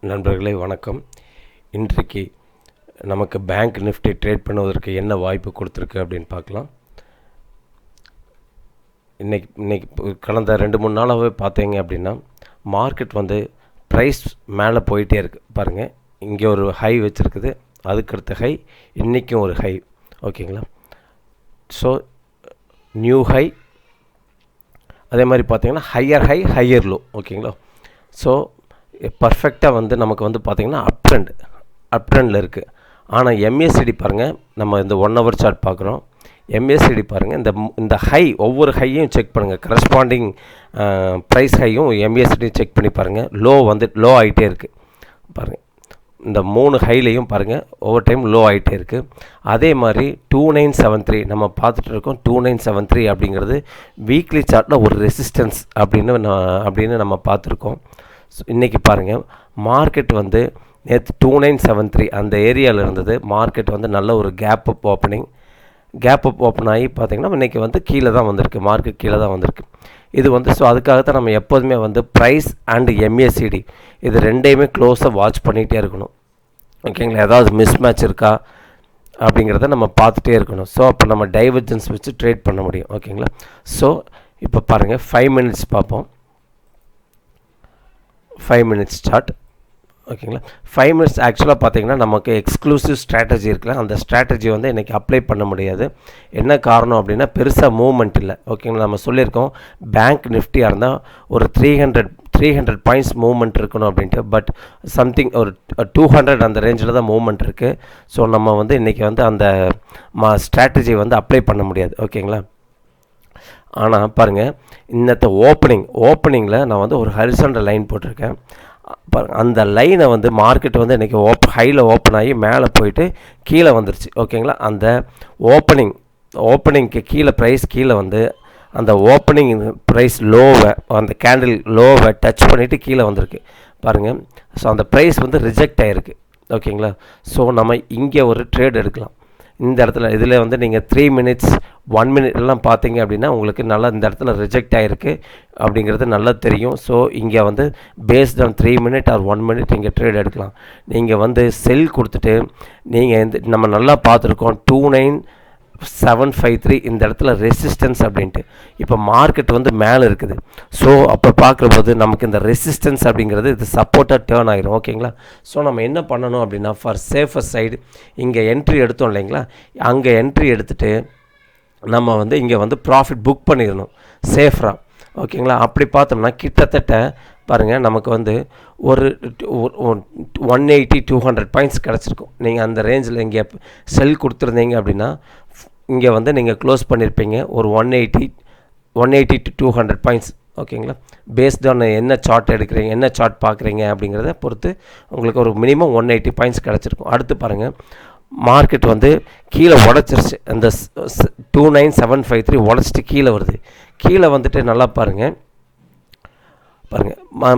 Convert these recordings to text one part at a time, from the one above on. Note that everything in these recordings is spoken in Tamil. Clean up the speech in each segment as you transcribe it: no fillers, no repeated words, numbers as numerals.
நண்பர்களே வணக்கம். இன்றைக்கு நமக்கு பேங்க் நிஃப்டி ட்ரேட் பண்ணுவதற்கு என்ன வாய்ப்பு கொடுத்துருக்கு அப்படின்னு பார்க்கலாம். இன்றைக்கி கடந்த 2-3 நாளாகவே பார்த்தீங்க அப்படின்னா மார்க்கெட் ப்ரைஸ் மேலே போயிட்டே இருக்குது. பாருங்கள், இங்கே ஒரு ஹை வச்சுருக்குது, அதுக்கடுத்த ஹை, இன்றைக்கும் ஒரு ஹை. ஓகேங்களா? ஸோ நியூ ஹை, அதே மாதிரி பார்த்தீங்கன்னா ஹையர் ஹை ஹையர் லோ. ஓகேங்களா? ஸோ பர்ஃபெக்டாக நமக்கு பார்த்திங்கன்னா அப் ட்ரெண்டில் இருக்குது. ஆனால் எம்ஏசிடி பாருங்கள், நம்ம இந்த 1 hour சார்ட் பார்க்குறோம். எம்ஏசிடி பாருங்கள், இந்த ஹை, ஒவ்வொரு ஹையும் செக் பண்ணுங்கள், கரஸ்பாண்டிங் ப்ரைஸ் ஹையும் எம்ஏசிடியும் செக் பண்ணி பாருங்கள். லோ ஆகிட்டே இருக்குது பாருங்கள். இந்த 3 ஹைலையும் பாருங்கள், ஒவ்வொரு டைம் லோ ஆகிட்டே இருக்குது. அதே மாதிரி 2973 நம்ம பார்த்துட்டு இருக்கோம். 2973 அப்படிங்கிறது வீக்லி சார்ட்டில் ஒரு ரெசிஸ்டன்ஸ் அப்படின்னு நம்ம பார்த்துருக்கோம். ஸோ இன்றைக்கி பாருங்கள், மார்க்கெட் நேற்று 2973 அந்த ஏரியாவில் இருந்தது. மார்க்கெட் நல்ல ஒரு கேப் அப் ஓப்பன் ஆகி பார்த்திங்கன்னா இன்றைக்கி கீழே தான் வந்திருக்கு. மார்க்கெட் கீழே தான் வந்திருக்கு. இது ஸோ அதுக்காகத்தான் நம்ம எப்போதுமே ப்ரைஸ் அண்டு எம்ஏசிடி இது ரெண்டையுமே க்ளோஸாக வாட்ச் பண்ணிகிட்டே இருக்கணும். ஓகேங்களா? ஏதாவது மிஸ் மேட்ச் இருக்கா அப்படிங்கிறத நம்ம பார்த்துட்டே இருக்கணும். ஸோ அப்போ நம்ம டைவர்ஜென்ஸ் வச்சு ட்ரேட் பண்ண முடியும். ஓகேங்களா? ஸோ இப்போ பாருங்கள், 5 minutes பார்ப்போம். 5 minutes சார்ட். ஓகேங்களா? 5 minutes ஆக்சுவலாக பார்த்திங்கன்னா நமக்கு எக்ஸ்க்ளூசிவ் ஸ்ட்ராட்டஜி இருக்குல்ல, அந்த ஸ்ட்ராட்டஜி இன்றைக்கி அப்ளை பண்ண முடியாது. என்ன காரணம் அப்படின்னா பெருசாக மூவ்மெண்ட் இல்லை. ஓகேங்களா? நம்ம சொல்லியிருக்கோம் பேங்க் நிஃப்டியாக இருந்தால் ஒரு 300 பாயிண்ட்ஸ் மூவ்மெண்ட் இருக்கணும் அப்படின்ட்டு. பட் சம்திங் ஒரு 200 அந்த ரேஞ்சில் தான் மூவ்மெண்ட் இருக்குது. ஸோ நம்ம இன்றைக்கி அந்த ஸ்ட்ராட்டஜி அப்ளை பண்ண முடியாது. ஓகேங்களா? ஆனால் பாருங்கள், இன்னத்த ஓப்பனிங்கில் நான் ஒரு ஹரிசாண்டல் லைன் போட்டிருக்கேன். அந்த லைனை மார்க்கெட் இன்றைக்கி ஹையில் ஓப்பன் ஆகி மேலே போயிட்டு கீழே வந்துருச்சு. ஓகேங்களா? அந்த ஓப்பனிங்க்கு கீழே ப்ரைஸ் கீழே அந்த ஓப்பனிங் ப்ரைஸ் லோவை, அந்த கேண்டில் லோவை டச் பண்ணிவிட்டு கீழே வந்திருக்கு பாருங்கள். ஸோ அந்த ப்ரைஸ் ரிஜெக்ட் ஆகிருக்கு. ஓகேங்களா? ஸோ நம்ம இங்கே ஒரு ட்ரேட் எடுக்கலாம். இந்த இடத்துல இதில் நீங்கள் 3 minutes 1 minute எல்லாம் பார்த்தீங்க அப்படின்னா உங்களுக்கு நல்லா இந்த இடத்துல ரிஜெக்ட் ஆகிருக்கு அப்படிங்கிறது நல்லா தெரியும். ஸோ இங்கே based on 3 minute or 1 minute no trade எடுக்கலாம். நீங்கள் செல் கொடுத்துட்டு நீங்கள் நம்ம நல்லா பார்த்துருக்கோம் 29753 இந்த இடத்துல ரெசிஸ்டன்ஸ் அப்படின்ட்டு. இப்போ மார்க்கெட் மேலே இருக்குது. ஸோ அப்போ பார்க்கும்போது நமக்கு இந்த ரெசிஸ்டன்ஸ் அப்படிங்கிறது இது சப்போர்ட்டாக டேர்ன் ஆகிரும். ஓகேங்களா? ஸோ நம்ம என்ன பண்ணணும் அப்படின்னா ஃபார் சேஃபர் சைடு இங்கே என்ட்ரி எடுத்தோம் இல்லைங்களா, அங்கே என்ட்ரி எடுத்துகிட்டு நம்ம இங்கே ப்ராஃபிட் புக் பண்ணிடணும் சேஃபராக. ஓகேங்களா? அப்படி பார்த்தோம்னா கிட்டத்தட்ட பாருங்கள் நமக்கு ஒரு 180-200 பாயிண்ட்ஸ் கிடச்சிருக்கும். நீங்கள் அந்த ரேஞ்சில் இங்கே செல் கொடுத்துருந்தீங்க அப்படின்னா இங்கே நீங்கள் க்ளோஸ் பண்ணியிருப்பீங்க ஒரு 180 to 200 பாயிண்ட்ஸ். ஓகேங்களா? பேஸ்ட் ஆன் என்ன சார்ட் எடுக்கிறீங்க, என்ன சார்ட் பார்க்குறீங்க அப்படிங்கிறத பொறுத்து உங்களுக்கு ஒரு மினிமம் 180 பாயிண்ட்ஸ் கிடச்சிருக்கும். அடுத்து பாருங்கள், மார்க்கெட் கீழே உடச்சிருச்சு. அந்த 29753 உடச்சிட்டு கீழே வருது. கீழே நல்லா பாருங்கள்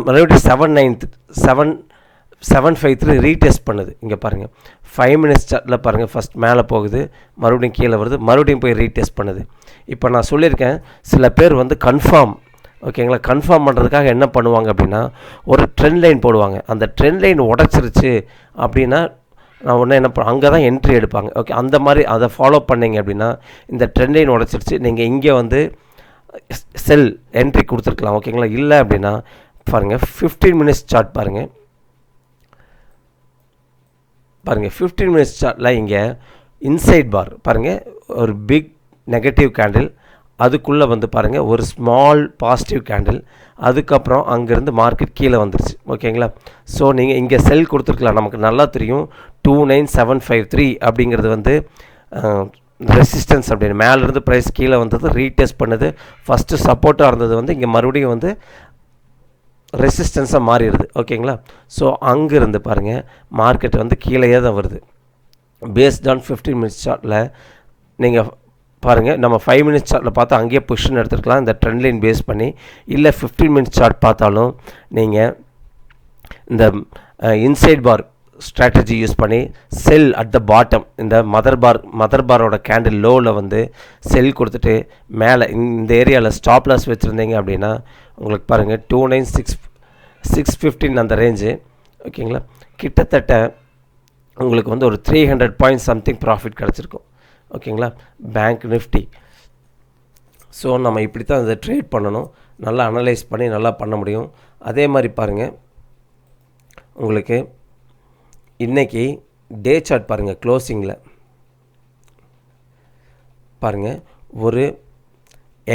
மறுபடியும் 753 ரீடெஸ்ட் பண்ணுது. இங்கே பாருங்கள் 5 minutes சார்ட்டில் பாருங்கள், ஃபஸ்ட் மேலே போகுது, மறுபடியும் கீழே வருது, மறுபடியும் போய் ரீடெஸ்ட் பண்ணுது. இப்போ நான் சொல்லியிருக்கேன் சில பேர் கன்ஃபார்ம், ஓகேங்களா, கன்ஃபார்ம் பண்ணுறதுக்காக என்ன பண்ணுவாங்க அப்படின்னா ஒரு ட்ரெண்ட் லைன் போடுவாங்க. அந்த ட்ரெண்ட் லைன் உடச்சிருச்சு அப்படின்னா நான் ஒன்று என்ன அங்கே தான் என்ட்ரி எடுப்பாங்க. ஓகே, அந்த மாதிரி அதை ஃபாலோ பண்ணிங்க அப்படின்னா இந்த ட்ரெண்ட் லைன் உடச்சிருச்சு, நீங்கள் இங்கே செல் என்ட்ரி கொடுத்துருக்கலாம். ஓகேங்களா? இல்லை அப்படின்னா பாருங்கள் 15 minutes சார்ட் பாருங்கள் 15 minutes சார்ட்டில் இங்கே இன்சைட் பார் பாருங்கள், ஒரு பிக் நெகட்டிவ் கேண்டில், அதுக்குள்ளே பாருங்கள் ஒரு ஸ்மால் பாசிட்டிவ் கேண்டில், அதுக்கப்புறம் அங்கேருந்து மார்க்கெட் கீழே வந்துருச்சு. ஓகேங்களா? ஸோ நீங்கள் இங்கே செல் கொடுத்துருக்கலாம். நமக்கு நல்லா தெரியும் 29753 அப்படிங்கிறது ரெசிஸ்டன்ஸ் அப்படின்னு மேலேருந்து ப்ரைஸ் கீழே வந்தது, ரீடெஸ்ட் பண்ணுது, ஃபஸ்ட்டு சப்போர்ட்டாக இருந்தது இங்கே மறுபடியும் ரெசிஸ்டன்ஸாக மாறிடுது. ஓகேங்களா? ஸோ அங்கேருந்து பாருங்கள் மார்க்கெட் கீழேயே தான் வருது. பேஸ்ட் ஆன் 15 minutes சார்ட்டில் நீங்கள் பாருங்கள், நம்ம 5 minutes சார்ட்டில் பார்த்தா அங்கேயே பொசிஷன் எடுத்துருக்கலாம் இந்த ட்ரெண்ட் லைன் பேஸ் பண்ணி. இல்லை 15 minutes சார்ட் பார்த்தாலும் நீங்கள் இந்த இன்சைட் பார் ஸ்ட்ராட்டஜி யூஸ் பண்ணி செல் அட் த பாட்டம், இந்த மதர் பாரோட கேண்டில் லோவில் செல் கொடுத்துட்டு மேலே இந்த ஏரியாவில் ஸ்டாப் லாஸ் வச்சுருந்தீங்க அப்படின்னா உங்களுக்கு பாருங்கள் 29615 அந்த ரேஞ்சு ஓகேங்களா. கிட்டத்தட்ட உங்களுக்கு வந்து ஒரு 300 பாயிண்ட் சம்திங் ப்ராஃபிட் கிடச்சிருக்கும். ஓகேங்களா. Bank Nifty. ஸோ நம்ம இப்படி தான் இதை ட்ரேட் பண்ணணும். நல்லா அனலைஸ் பண்ணி நல்லா பண்ண முடியும். அதே மாதிரி பாருங்கள், உங்களுக்கு இன்றைக்கி டே சார்ட் பாருங்கள். க்ளோசிங்கில் பாருங்கள், ஒரு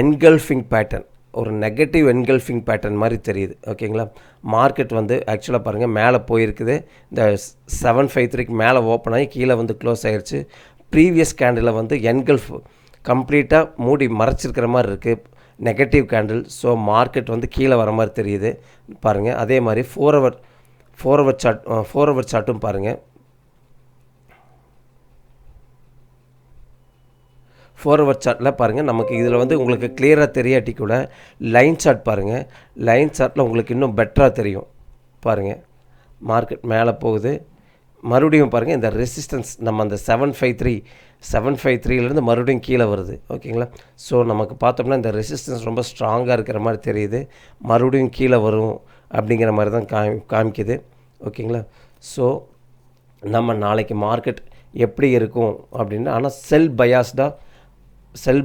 என்கல்ஃபிங் பேட்டர்ன், ஒரு நெகட்டிவ் என்கல்ஃபிங் பேட்டர்ன் மாதிரி தெரியுது. ஓகேங்களா. மார்க்கெட் வந்து ஆக்சுவலாக பாருங்கள் மேலே போயிருக்குது. இந்த 753க்கு மேலே ஓப்பன் ஆகி கீழே வந்து க்ளோஸ் ஆகிடுச்சு. ப்ரீவியஸ் கேண்டில் வந்து என்கல்ஃப் கம்ப்ளீட்டாக மூடி மறைச்சிருக்கிற மாதிரி இருக்குது, நெகட்டிவ் கேண்டில். ஸோ மார்க்கெட் வந்து கீழே வர மாதிரி தெரியுது பாருங்கள். அதே மாதிரி ஃபோர் ஹவர் சார்ட்டும் பாருங்கள். 4 ஹவர் சார்ட்டில் பாருங்கள், நமக்கு இதில் வந்து உங்களுக்கு கிளியராக தெரியாட்டி கூட லைன் சார்ட் பாருங்கள். லைன் சார்ட்டில் உங்களுக்கு இன்னும் பெட்டராக தெரியும் பாருங்கள். மார்க்கெட் மேலே போகுது, மறுபடியும் பாருங்கள் இந்த ரெசிஸ்டன்ஸ் நம்ம அந்த 753லேருந்து மறுபடியும் கீழே வருது. ஓகேங்களா. ஸோ நமக்கு பார்த்தோம்னா இந்த ரெசிஸ்டன்ஸ் ரொம்ப ஸ்ட்ராங்காக இருக்கிற மாதிரி தெரியுது. மறுபடியும் கீழே வரும் அப்படிங்கிற மாதிரி தான் காமிக்குது. ஓகேங்களா. ஸோ நம்ம நாளைக்கு மார்க்கெட் எப்படி இருக்கும் அப்படின்னா, ஆனால் செல்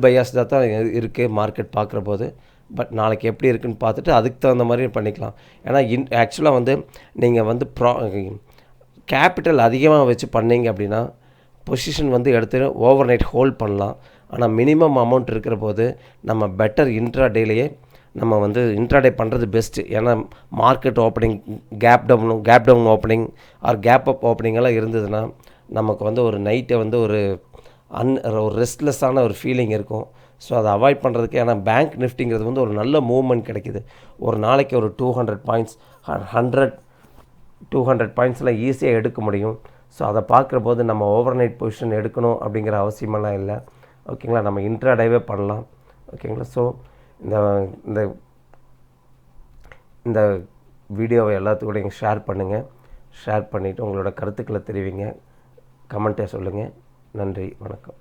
பயாஸ்டாக தான் இருக்குது மார்க்கெட் பார்க்குற போது. பட் நாளைக்கு எப்படி இருக்குன்னு பார்த்துட்டு அதுக்கு தகுந்த மாதிரி பண்ணிக்கலாம். ஏன்னா ஆக்சுவலாக வந்து நீங்கள் வந்து கேபிட்டல் அதிகமாக வச்சு பண்ணிங்க அப்படின்னா பொசிஷன் வந்து எடுத்து ஓவர் நைட் ஹோல்ட் பண்ணலாம். ஆனால் மினிமம் அமௌண்ட் இருக்கிற போது நம்ம பெட்டர் இன்ட்ராடேலேயே நம்ம வந்து இன்ட்ராடே பண்ணுறது பெஸ்ட்டு. ஏன்னா market opening gap down opening or gap up opening எல்லாம் இருந்ததுன்னா நமக்கு வந்து ஒரு நைட்டை வந்து ஒரு ரெஸ்ட்லெஸ்ஸான ஒரு ஃபீலிங் இருக்கும். ஸோ அதை அவாய்ட் பண்ணுறதுக்கு, ஏன்னா பேங்க் நிஃப்டிங்கிறது வந்து ஒரு நல்ல மூவ்மெண்ட் கிடைக்கிது. ஒரு நாளைக்கு ஒரு 200 பாயிண்ட்ஸ் 200 பாயிண்ட்ஸ்லாம் ஈஸியாக எடுக்க முடியும். ஸோ அதை பார்க்குற போது நம்ம ஓவர் நைட் பொசிஷன் எடுக்கணும் அப்படிங்கிற அவசியமெல்லாம் இல்லை. ஓகேங்களா. நம்ம இன்ட்ராடேவே பண்ணலாம். ஓகேங்களா. ஸோ இந்த வீடியோவை எல்லாத்துக்கூடையும் ஷேர் பண்ணுங்கள். ஷேர் பண்ணிவிட்டு உங்களோட கருத்துக்களை தெரிவிங்க, கமெண்ட்டை சொல்லுங்கள். நன்றி, வணக்கம்.